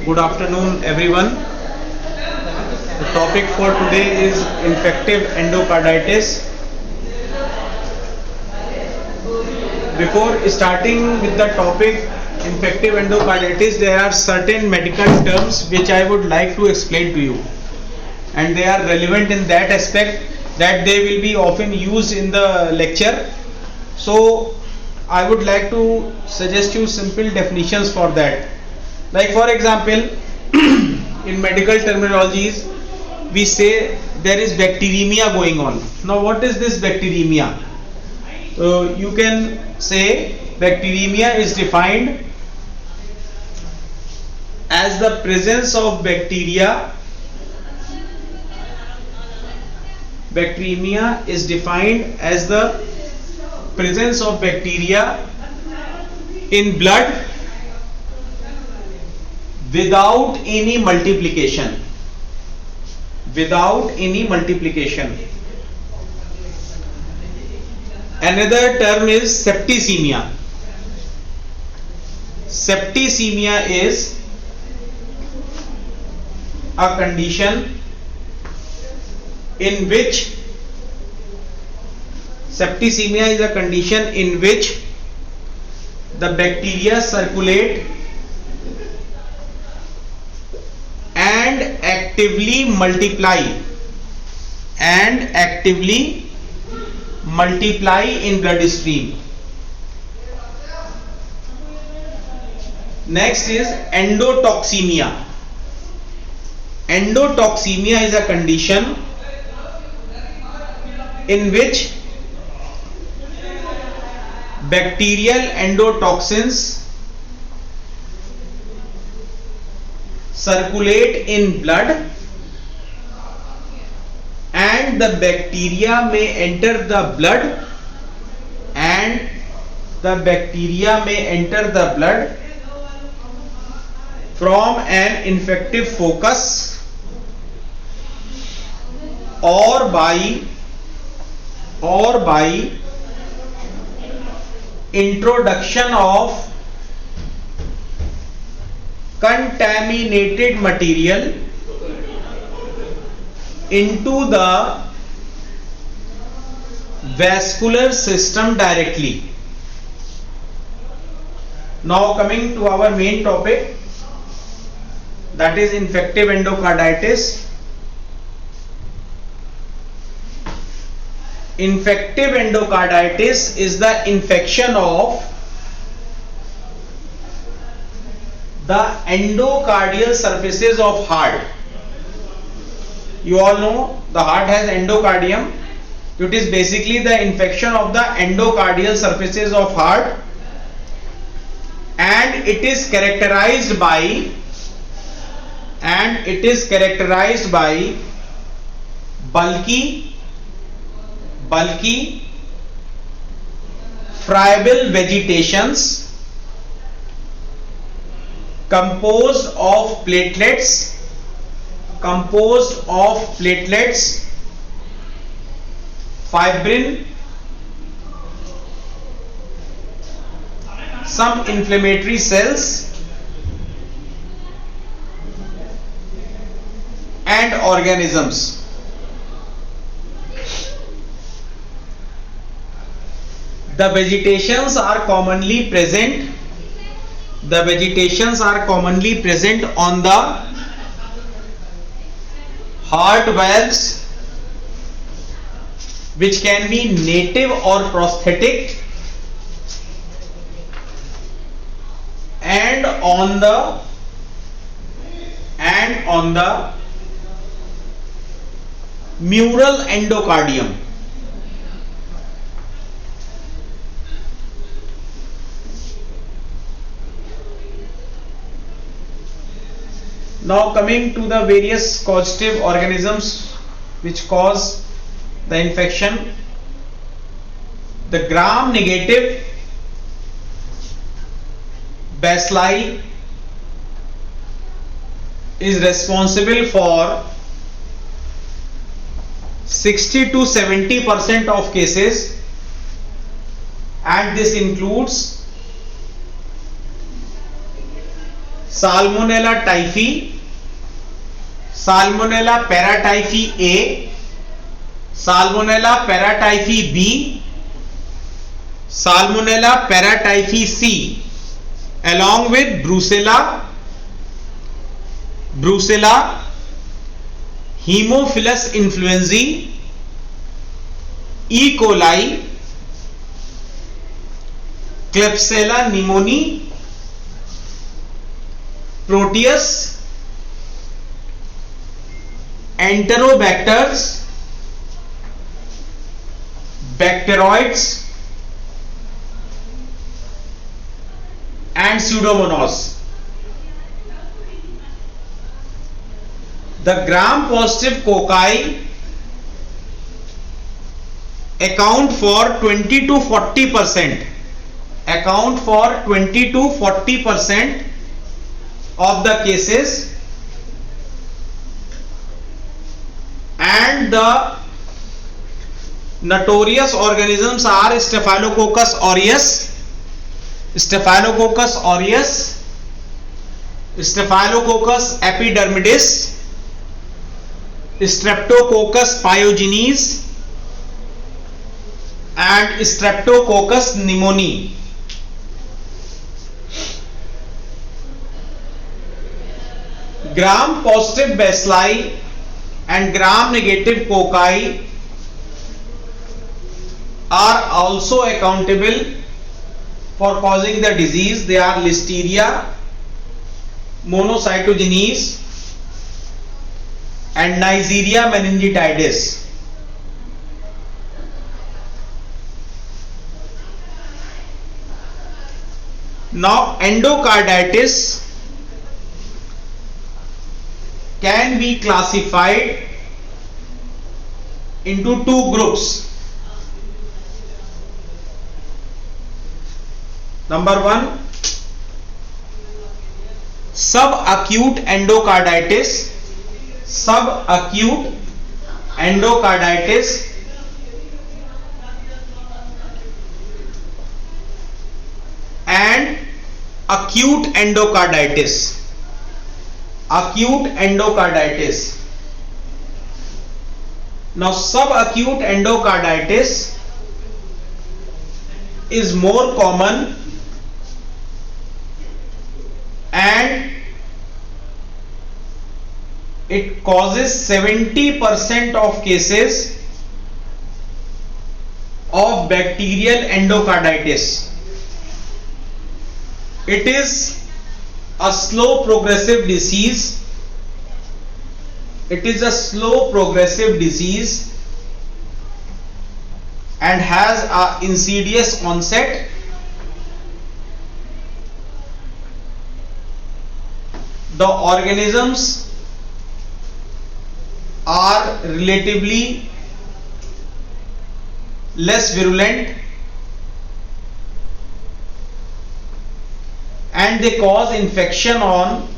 Good afternoon, everyone. The topic for today is infective endocarditis. Before starting with the topic infective endocarditis, there are certain medical terms which I would like to explain to you, and they are relevant in that aspect that they will be often used in the lecture. So I would like to suggest you simple definitions for that. Like for example, in medical terminologies, we say there is bacteremia going on. Now what is this bacteremia? You can say bacteremia is defined as the presence of bacteria. Bacteremia is defined as the presence of bacteria in blood without any multiplication. Without any multiplication. Another term is septicemia. Septicemia is a condition in which the bacteria circulate and actively multiply in bloodstream. Next is endotoxemia. Endotoxemia is a condition in which bacterial endotoxins circulate in blood and the bacteria may enter the blood from an infective focus or by introduction of contaminated material into the vascular system directly. Now coming to our main topic, that is infective endocarditis. Infective endocarditis is the infection of the endocardial surfaces of heart. You all know the heart has endocardium. It is basically the infection of the endocardial surfaces of heart, and it is characterized by bulky friable vegetations composed of platelets, fibrin, some inflammatory cells and organisms. The vegetations are commonly present on the heart valves, which can be native or prosthetic, and on the mural endocardium. Now coming to the various causative organisms which cause the infection. The gram-negative bacilli is responsible for 60 to 70% of cases, and this includes Salmonella typhi, Salmonella paratyphi A, Salmonella paratyphi B, Salmonella paratyphi C, along with Brucella, Haemophilus influenzae, E. coli, Klebsiella pneumoniae, Proteus, Enterobacters, Bacteroids, and Pseudomonas. The gram-positive cocci account for 20 to 40%. Account for 20 to 40% of the cases, and the notorious organisms are Staphylococcus aureus, Staphylococcus aureus, Staphylococcus epidermidis, Streptococcus pyogenes, and Streptococcus pneumoniae. Gram positive bacilli and gram negative cocci are also accountable for causing the disease. They are Listeria monocytogenes and Neisseria meningitidis. Now, endocarditis can be classified into two groups. Number one, subacute endocarditis, subacute endocarditis, and acute endocarditis, acute endocarditis. Now, subacute endocarditis is more common and it causes 70% of cases of bacterial endocarditis. It is a slow progressive disease. It is a slow progressive disease and has a insidious onset. The organisms are relatively less virulent and they cause infection on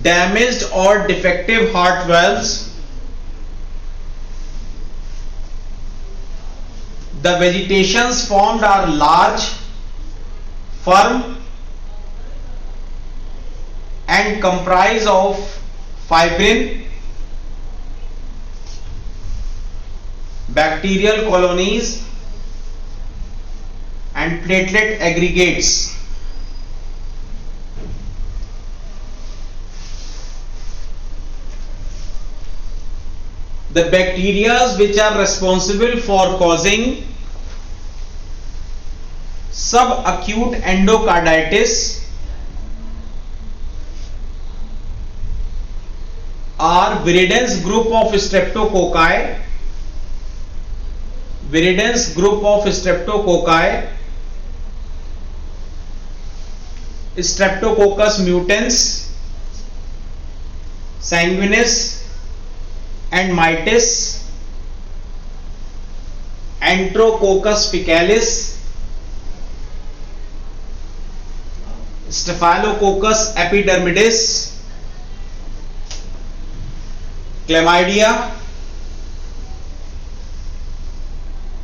damaged or defective heart valves. The vegetations formed are large, firm, and comprise of fibrin, bacterial colonies, and platelet aggregates. The bacteria which are responsible for causing subacute endocarditis are viridans group of streptococci, viridans group of streptococci, Streptococcus mutans, sanguinis and mitis, Enterococcus faecalis, Staphylococcus epidermidis, Chlamydia,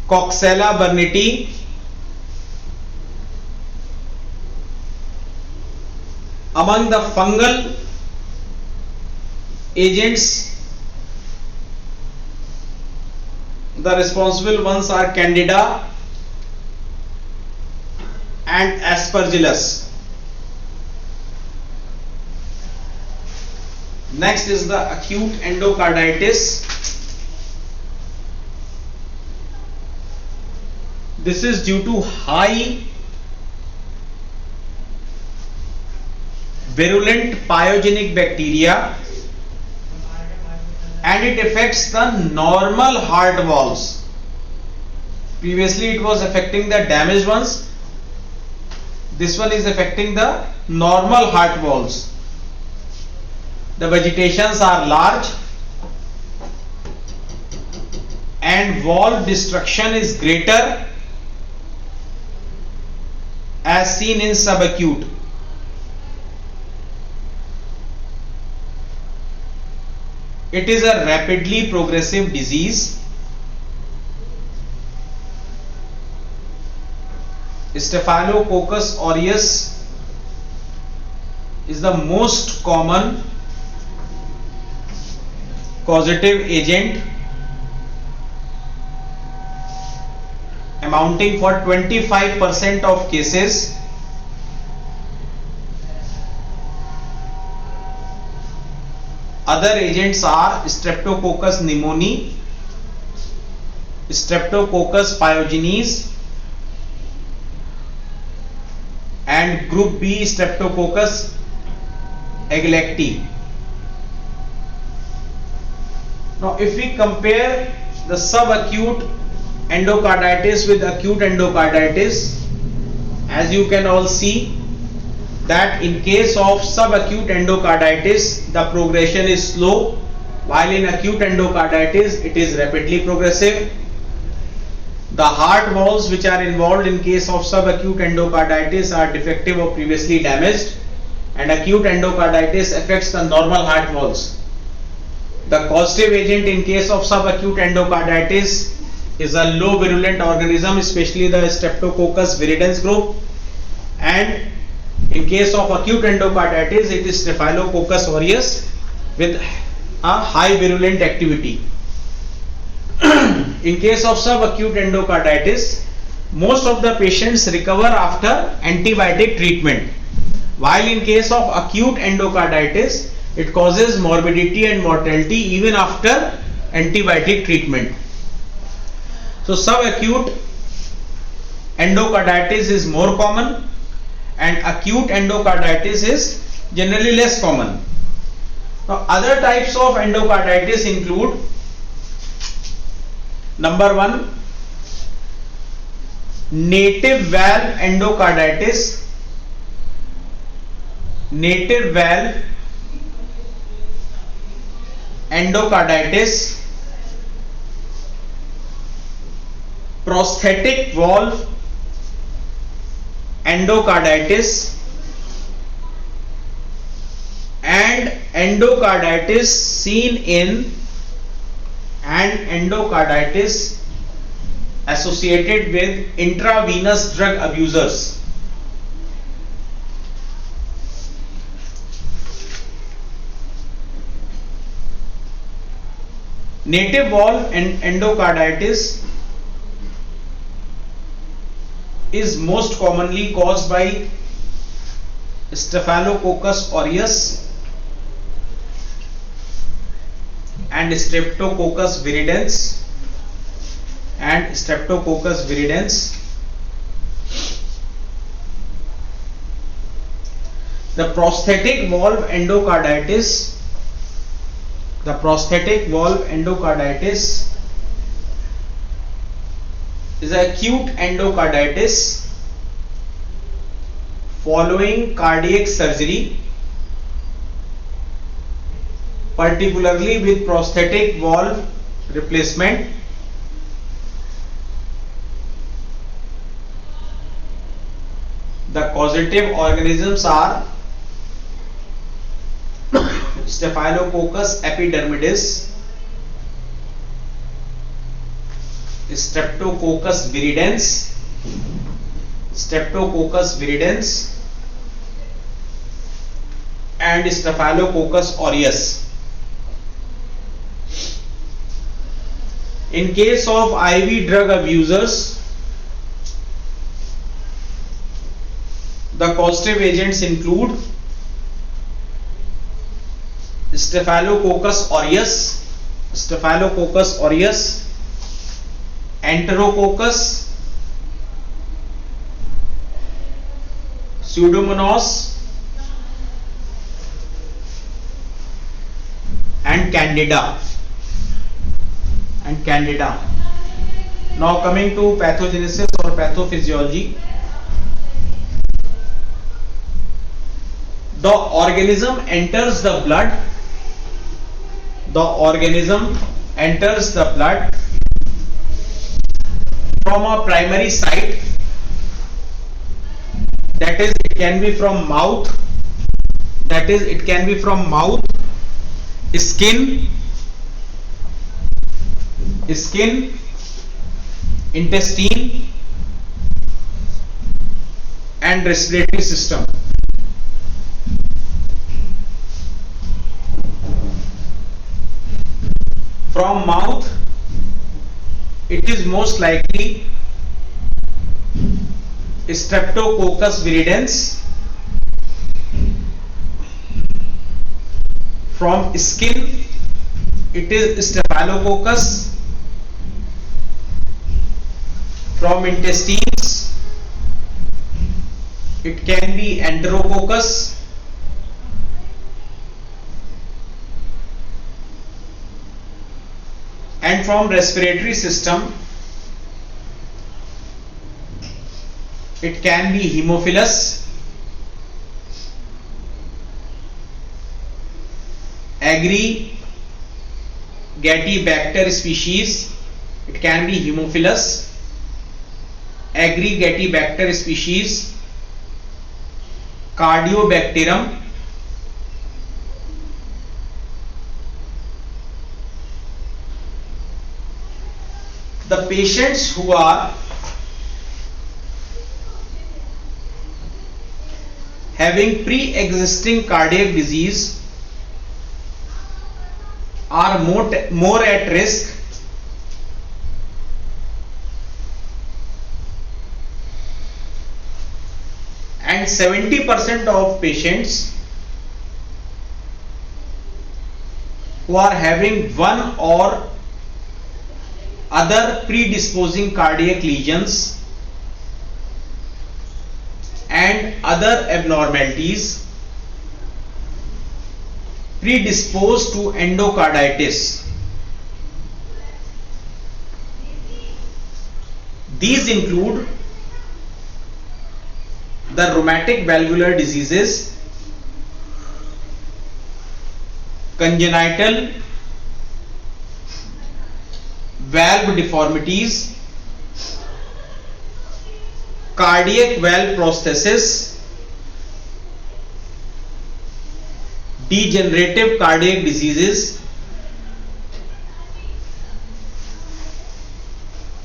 Coxella burnetii, Among the fungal agents, the responsible ones are Candida and Aspergillus. Next is the acute endocarditis. This is due to high virulent pyogenic bacteria and it affects the normal heart valves. Previously it was affecting the damaged ones. This one is affecting the normal heart valves. The vegetations are large and valve destruction is greater as seen in subacute. It is a rapidly progressive disease. Staphylococcus aureus is the most common causative agent, amounting for 25% of cases. Other agents are Streptococcus pneumoniae, Streptococcus pyogenes, and group B Streptococcus agalacti. Now, if we compare the subacute endocarditis with acute endocarditis, as you can all see that in case of subacute endocarditis the progression is slow, while in acute endocarditis it is rapidly progressive. The heart valves which are involved in case of subacute endocarditis are defective or previously damaged, and acute endocarditis affects the normal heart valves. The causative agent in case of subacute endocarditis is a low virulent organism, especially the Streptococcus viridans group, and in case of acute endocarditis it is Staphylococcus aureus with a high virulent activity. In case of subacute endocarditis, most of the patients recover after antibiotic treatment, while in case of acute endocarditis it causes morbidity and mortality even after antibiotic treatment. So subacute endocarditis is more common and acute endocarditis is generally less common. Now, other types of endocarditis include: number 1, native valve endocarditis. Native valve endocarditis, prosthetic valve endocarditis, and endocarditis seen in and endocarditis associated with intravenous drug abusers. Native valve endocarditis is most commonly caused by Staphylococcus aureus and Streptococcus viridans The prosthetic valve endocarditis is acute endocarditis following cardiac surgery, particularly with prosthetic valve replacement. The causative organisms are Staphylococcus epidermidis, Streptococcus viridans, and Staphylococcus aureus. In case of IV drug abusers, the causative agents include Staphylococcus aureus, Enterococcus, Pseudomonas, and Candida. Now coming to pathogenesis or pathophysiology. The organism enters the blood. From a primary site, that is, it can be from mouth, skin, intestine, and respiratory system. From mouth, it is most likely Streptococcus viridans. From skin, it is Staphylococcus. From intestines, it can be Enterococcus. And from respiratory system, it can be Haemophilus, Aggregatibacter species. It can be Haemophilus, Aggregatibacter species, Cardiobacterium, the patients who are having pre-existing cardiac disease are more at risk and 70% of patients who are having one or other predisposing cardiac lesions and other abnormalities predisposed to endocarditis. These include the rheumatic valvular diseases, congenital valve deformities, cardiac valve prosthesis, degenerative cardiac diseases,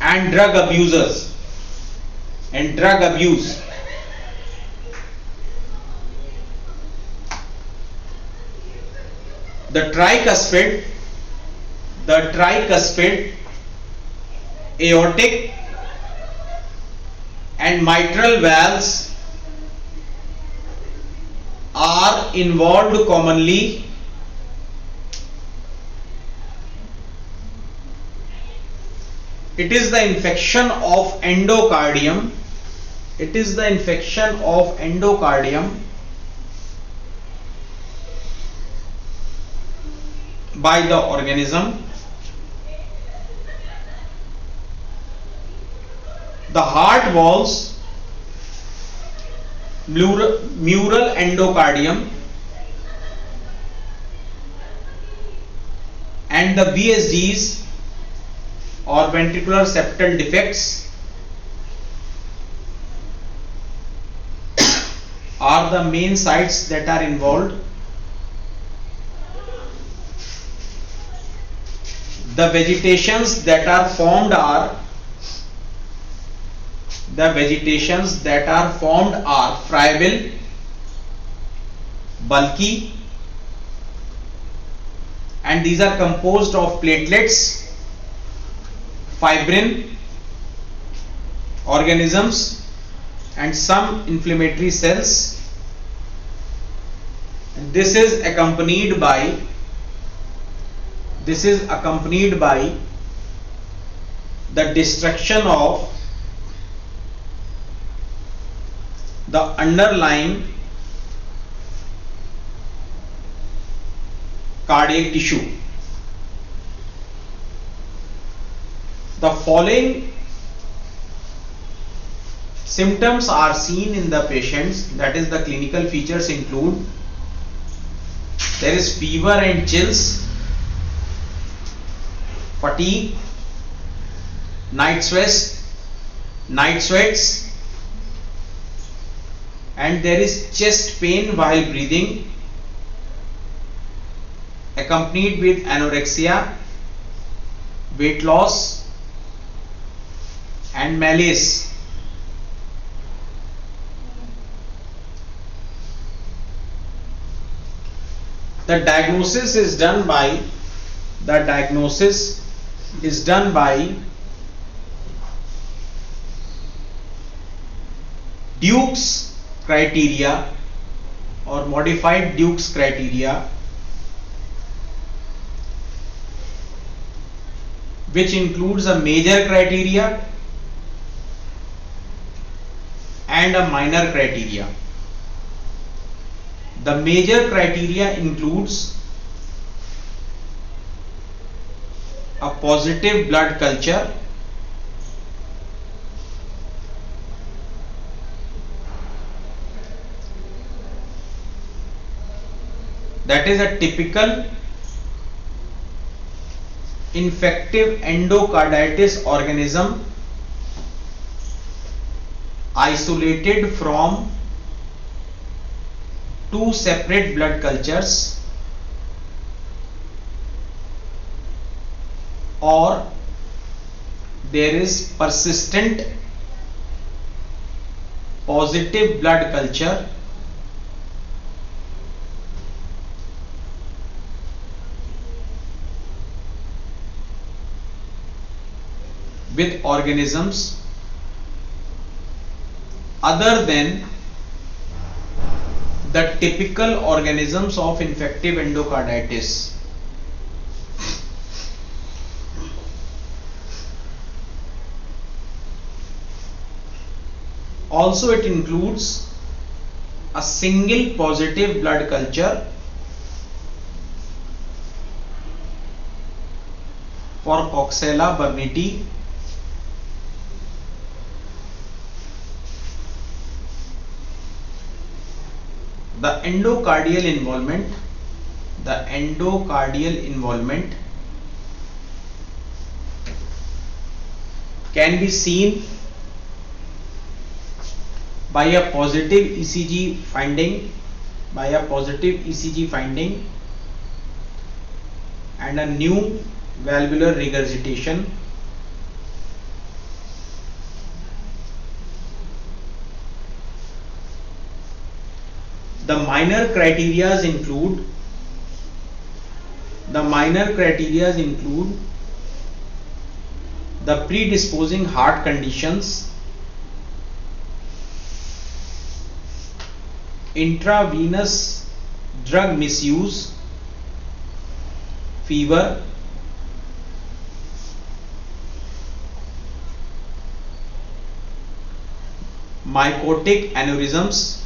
and drug abuse. The tricuspid, aortic, and mitral valves are involved commonly. It is the infection of endocardium. By the organism. The heart valves, mural endocardium, and the VSDs or ventricular septal defects are the main sites that are involved. The vegetations that are formed are friable, bulky, and these are composed of platelets, fibrin, organisms, and some inflammatory cells. And this is accompanied by the destruction of the underlying cardiac tissue. The following symptoms are seen in the patients, that is, the clinical features include: there is fever and chills, fatigue, night sweats, and there is chest pain while breathing, accompanied with anorexia, weight loss, and malaise. The diagnosis is done by Duke's criteria or modified Duke's criteria, which includes a major criteria and a minor criteria. The major criteria includes a positive blood culture, that is a typical infective endocarditis organism isolated from two separate blood cultures, or there is persistent positive blood culture with organisms other than the typical organisms of infective endocarditis. Also, it includes a single positive blood culture for Coxiella burnetii, the endocardial involvement can be seen by a positive ECG finding and a new valvular regurgitation. The minor criteria include the predisposing heart conditions, intravenous drug misuse, fever, mycotic aneurysms,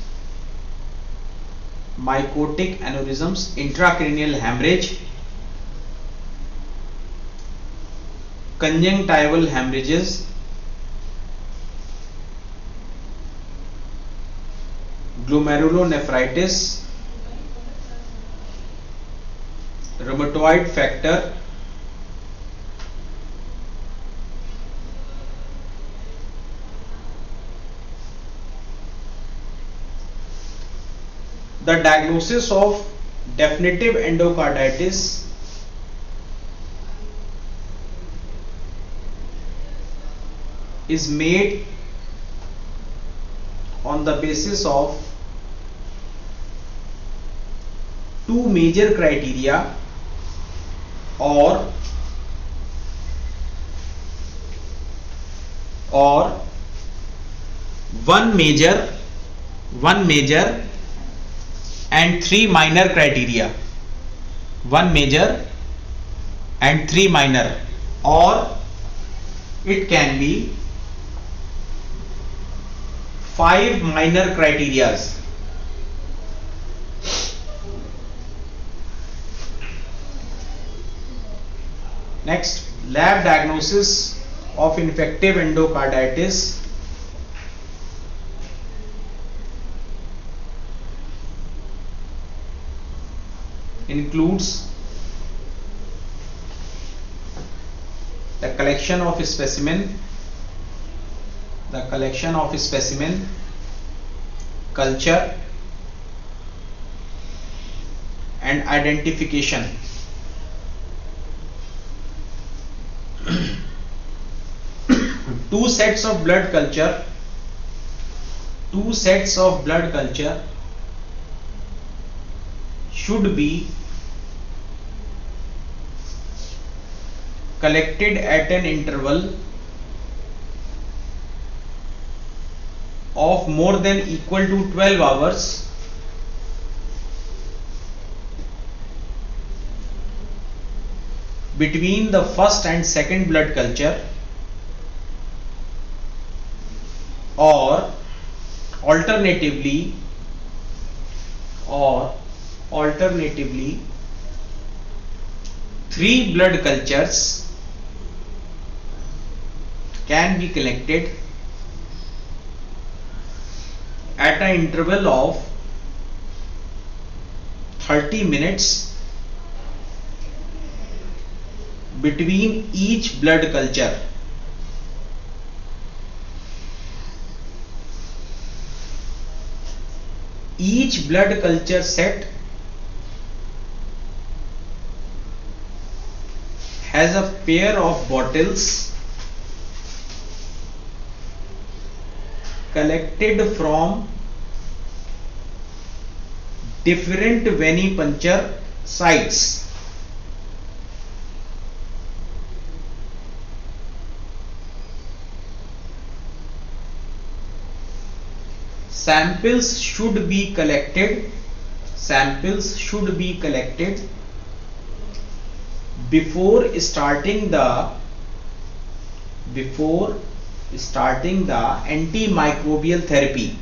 intracranial hemorrhage, conjunctival hemorrhages, glomerulonephritis, rheumatoid factor, the diagnosis of definitive endocarditis is made on the basis of two major criteria. or one major and three minor criteria. One major and three minor, or it can be five minor criterias. Next, lab diagnosis of infective endocarditis. Includes the collection of specimen, culture and identification. Two sets of blood culture should be collected at an interval of more than equal to 12 hours between the first and second blood culture, or alternatively three blood cultures can be collected at an interval of 30 minutes between each blood culture. Each blood culture set has a pair of bottles collected from different venipuncture sites. Samples should be collected before starting the antimicrobial therapy.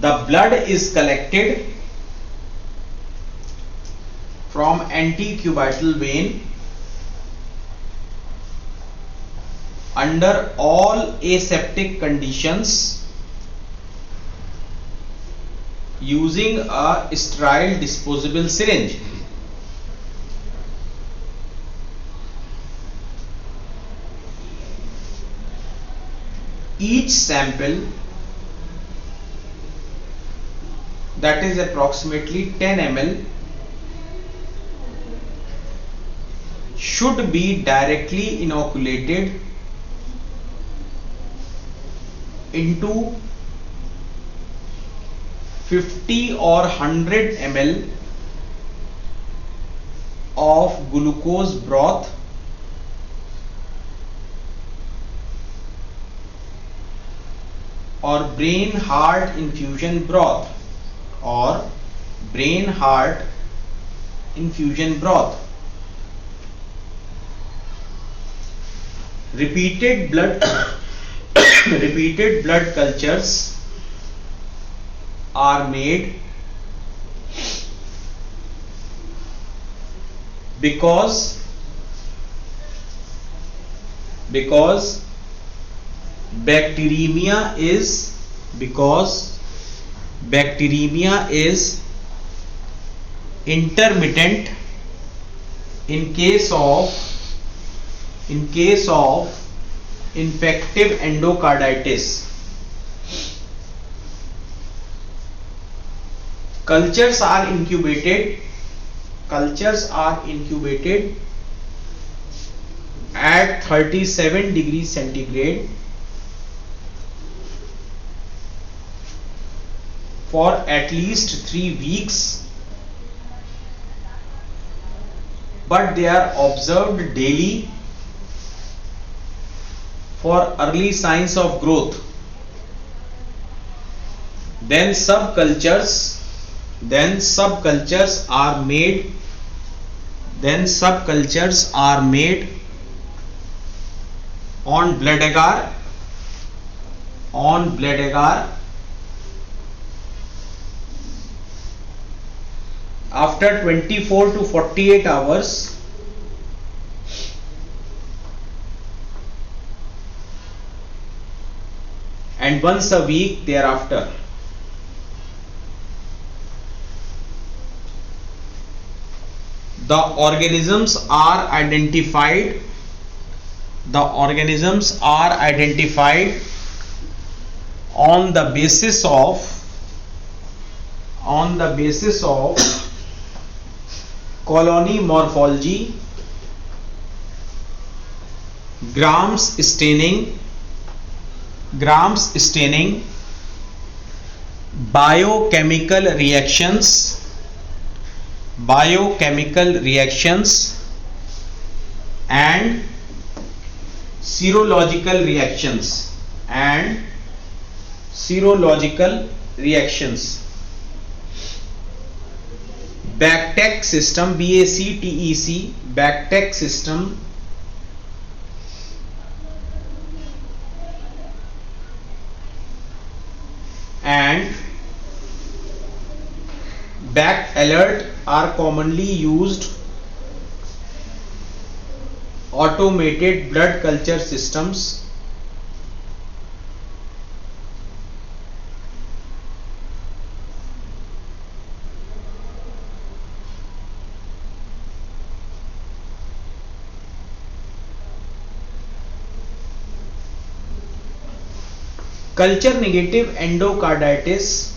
The blood is collected from antecubital vein under all aseptic conditions using a sterile disposable syringe. Each sample, that is approximately 10 ml, should be directly inoculated into 50 or 100 ml of glucose broth or brain heart infusion broth Repeated blood cultures are made because bacteremia is intermittent in case of infective endocarditis. Cultures are incubated at 37 degrees centigrade for at least 3 weeks but they are observed daily for early signs of growth. Then subcultures are made on blood agar after 24 to 48 hours and once a week thereafter. The organisms are identified on the basis of colony morphology, Grams staining, biochemical reactions and serological reactions. Bactec system, Bactec system and BacAlert are commonly used automated blood culture systems. Culture negative endocarditis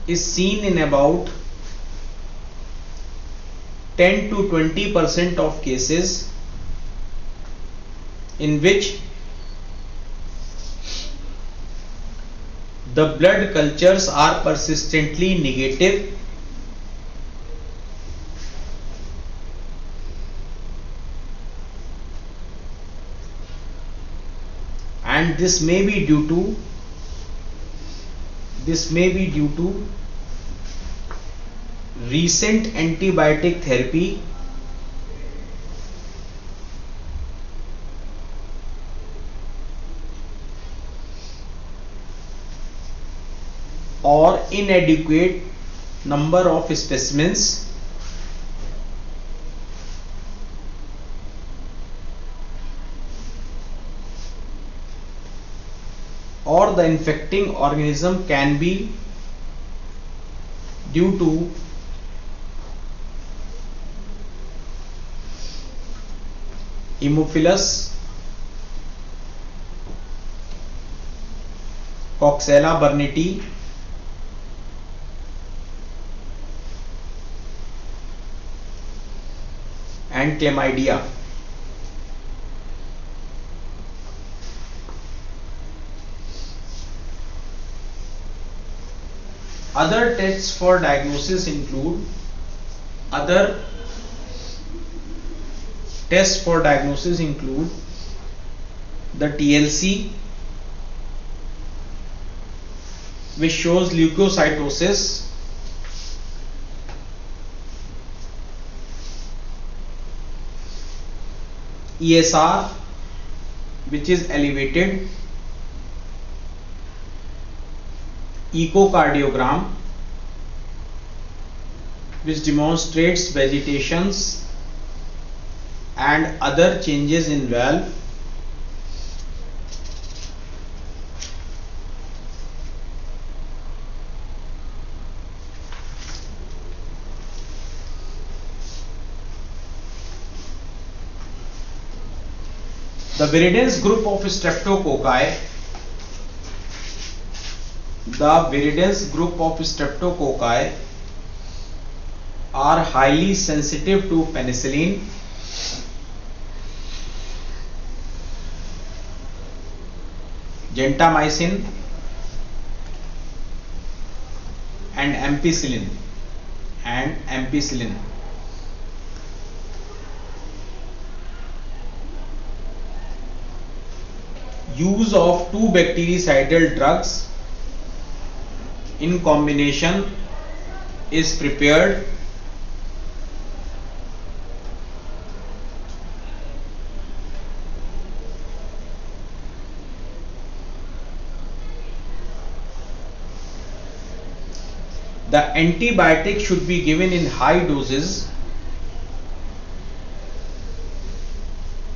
is seen in about 10 to 20% of cases in which the blood cultures are persistently negative and this may be due to recent antibiotic therapy or inadequate number of specimens or the infecting organism can be due to Haemophilus, Coxiella burnetii, and Chlamydia. Other tests for diagnosis include the TLC, which shows leukocytosis, ESR, which is elevated, echocardiogram, which demonstrates vegetations and other changes in valve, the Viridans group of streptococci. The Viridans group of streptococci are highly sensitive to penicillin, gentamicin and ampicillin. and ampicillin. Use of two bactericidal drugs in combination is prepared the antibiotic should be given in high doses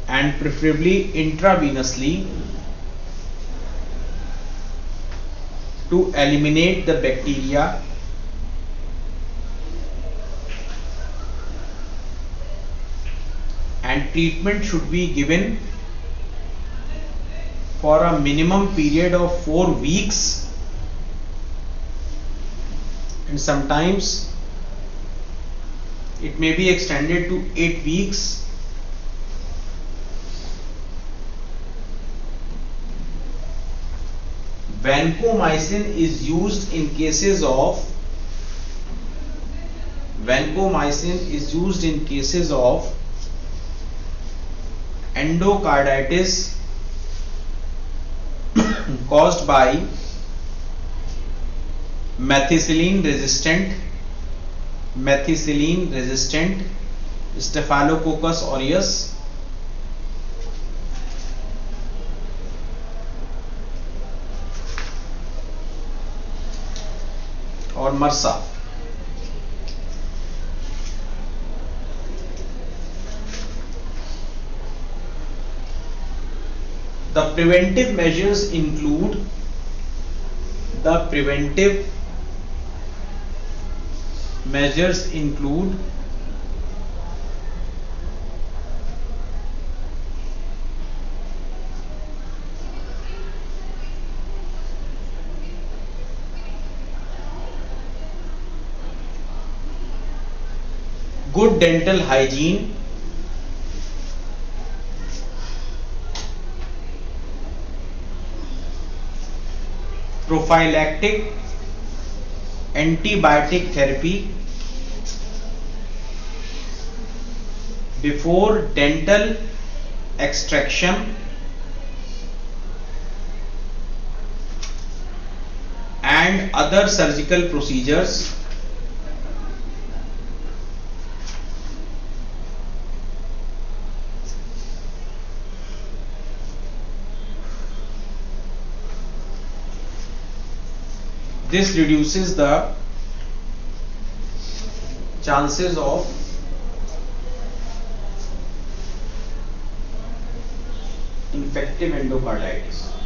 and preferably intravenously to eliminate the bacteria and treatment should be given for a minimum period of 4 weeks and sometimes it may be extended to 8 weeks. Vancomycin is used in cases of endocarditis caused by methicillin resistant Staphylococcus aureus or MRSA. The preventive measures include good dental hygiene, prophylactic antibiotic therapy before dental extraction and other surgical procedures. This reduces the chances of infective endocarditis.